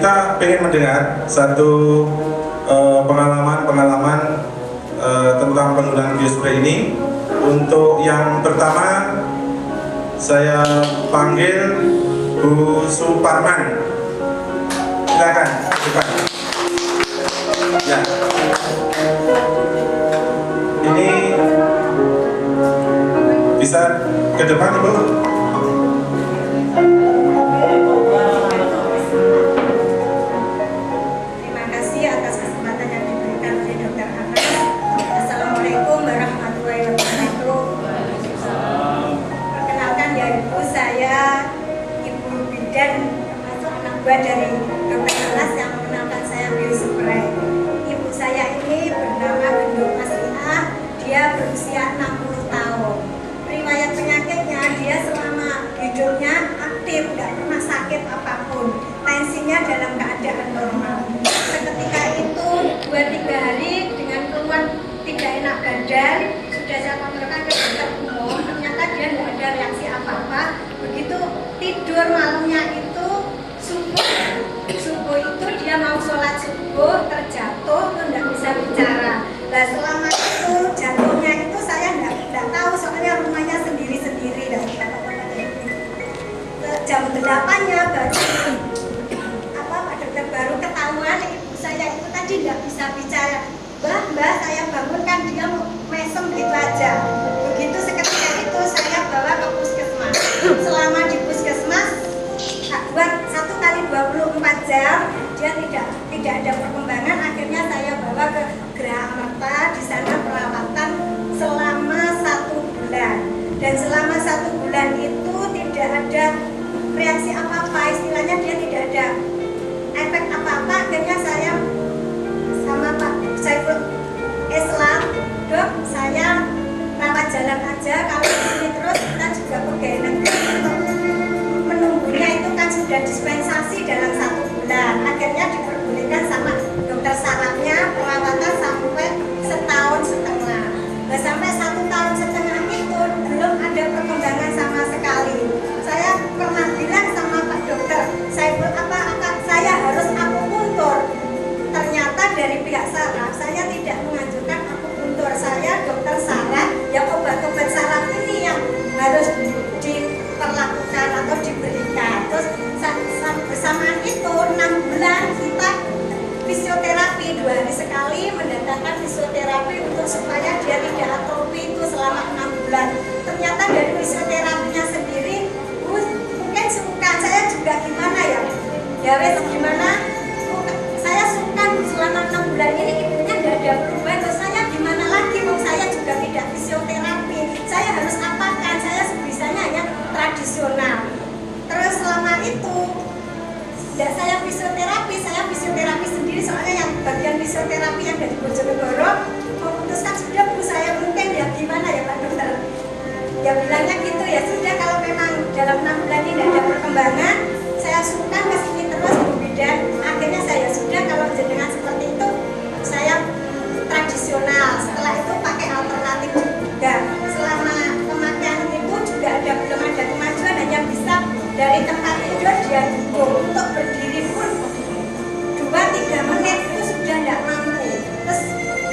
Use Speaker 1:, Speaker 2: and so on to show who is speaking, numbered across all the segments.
Speaker 1: kita ingin mendengar satu pengalaman tentang penggunaan biospray ini. Untuk yang pertama saya panggil Bu Suparman. Silakan. Ya. Ini bisa ke depan, Ibu.
Speaker 2: Terima kasih atas kesempatan yang diberikan oleh Dr. Anas. Assalamualaikum warahmatullahi wabarakatuh. Perkenalkan ya Ibu, saya Ibu Bidan, termasuk anak buah dari Dr. Anas yang mengenalkan saya biospray. Ibu saya ini bernama Gendong Masliah, dia berusia 60 tahun. Riwayat penyakitnya, dia selama hidupnya aktif, tidak pernah sakit apapun. Tensinya dalam keadaan normal. Seketika itu 2-3 hari dengan keluhan tidak enak badan, sudah saya konsulkan ke dokter umum, ternyata dia tidak ada reaksi apa-apa. Begitu tidur malamnya itu subuh itu dia mau sholat subuh terjatuh, itu tidak bisa bicara. Nah selama itu jatuhnya itu saya tidak tahu, soalnya rumahnya sendiri-sendiri dan jam 8-nya baru Pak dokter baru ketahuan ibu saya itu tadi tidak bisa bicara. Mbak saya bangunkan, dia mesem gitu aja. Begitu seketika itu saya bawa ke puskesmas. Selama di puskesmas buat 1 kali 24 jam dia tidak ada perkembangan. Akhirnya saya bawa ke Geraha Merta, di sana perawatan selama 1 bulan. Dan selama 1 bulan itu tidak ada reaksi apa-apa, istilahnya dia tidak ada efek apa-apa. Akhirnya saya sama Pak Saiful Islam, dok saya rawat jalan aja, kalau di sini terus kita juga pegawai negeri untuk menunggunya itu kan sudah dispensasi dalam 1 bulan. Akhirnya diperbolehkan sama dokter sarafnya perawatan sampai 1,5 tahun. Nah sampai 1,5 tahun itu belum ada perkembangan sama sekali. Saya pernah bilang sama Pak dokter Saiful, saya harus akupuntur. Ternyata dari pihak saraf saya tidak menganjurkan akupuntur. Saya dokter saraf, ya obat-obat saraf ini yang harus diperlakukan atau diberikan. Terus bersamaan itu 6 bulan kita fisioterapi 2 hari sekali, mendatangkan fisioterapi untuk supaya dia tidak atrofi itu selama 6 bulan. Ternyata dari fisioterapinya sendiri mungkin suka, saya juga gimana ya wes gimana, saya suka selama 6 bulan ini ibunya tidak ada perubahan. Terus saya gimana lagi, saya juga tidak fisioterapi, saya harus apakan, saya sebisanya hanya tradisional. Terus selama itu tidak saya fisioterapi sendiri, soalnya yang bagian fisioterapi yang dari Bojonegoro memutuskan sudah Bu, saya mungkin ya gimana ya Pak dokter, ya bilangnya gitu, ya sudah kalau memang dalam 6 bulan ini tidak ada perkembangan, saya suruhkan ke sini terus Bu Bidan. Akhirnya saya sudah, kalau jenengan seperti itu saya tradisional, setelah itu pakai alternatif juga. Selama pemakaian itu juga belum ada kemajuan, hanya bisa dari tempat tidur dia duduk, untuk berdiri pun 2-3 menit itu sudah tidak mampu. Terus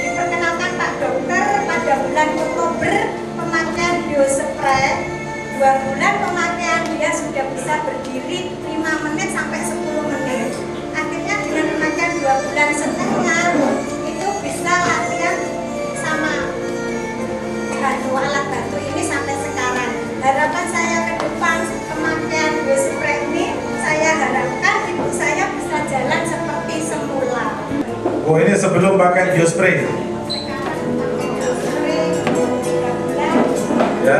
Speaker 2: diperkenalkan Pak dokter pada bulan Oktober pemakaian biospray, 2 bulan pemakaian dia sudah bisa berdiri 5 menit sampai 10 menit. Akhirnya dengan pemakaian 2,5 bulan itu bisa latihan sama alat bantu ini sampai sekarang. Harapan saya ke depan pemakaian biospray ini, saya harapkan ibu saya bisa jalan seperti semula.
Speaker 1: Oh ini sebelum pakai biospray ya,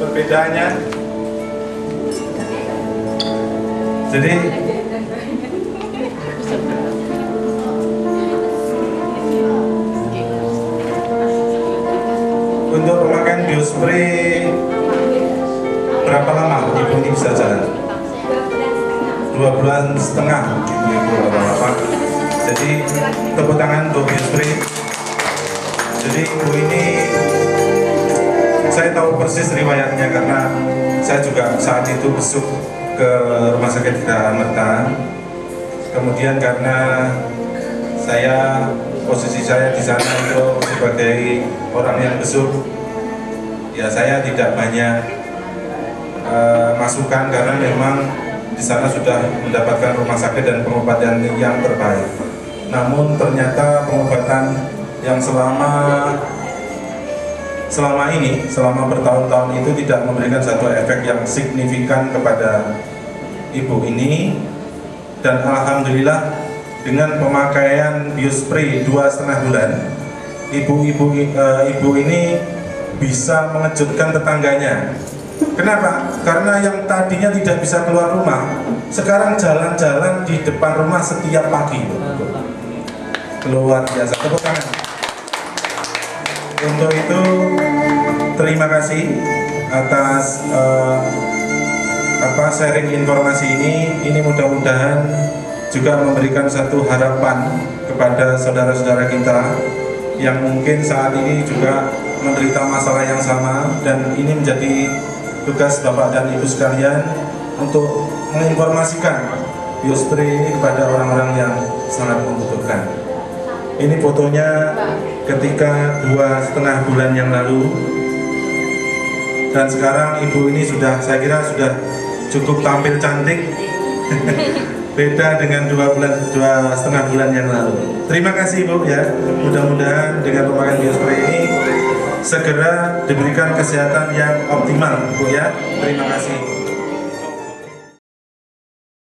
Speaker 1: perbedaannya. Jadi untuk pemakaian biospray berapa lama ibu ini bisa jalan? 2,5 bulan ibu bapak. Jadi tepuk tangan untuk biospray. Jadi ibu ini saya tahu persis riwayatnya karena saya juga saat itu besuk ke Rumah Sakit Geraha Merta. Kemudian karena posisi saya di sana itu sebagai orang yang besuk, ya saya tidak banyak masukan karena memang di sana sudah mendapatkan rumah sakit dan pengobatan yang terbaik. Namun ternyata pengobatan yang selama bertahun-tahun itu tidak memberikan satu efek yang signifikan kepada ibu ini, dan alhamdulillah dengan pemakaian biospray 2,5 bulan ibu ini bisa mengejutkan tetangganya. Kenapa? Karena yang tadinya tidak bisa keluar rumah sekarang jalan-jalan di depan rumah setiap pagi. Luar biasa, tepuk tangan. Untuk itu terima kasih atas sharing informasi ini mudah-mudahan juga memberikan satu harapan kepada saudara-saudara kita yang mungkin saat ini juga menderita masalah yang sama, dan ini menjadi tugas Bapak dan Ibu sekalian untuk menginformasikan biospray ini kepada orang-orang yang sangat membutuhkan. Ini fotonya ketika 2,5 bulan yang lalu, dan sekarang ibu ini saya kira sudah cukup tampil cantik. Beda dengan 2,5 bulan yang lalu. Terima kasih Bu ya. Mudah-mudahan dengan pemakaian biospray ini segera diberikan kesehatan yang optimal Bu ya. Terima kasih.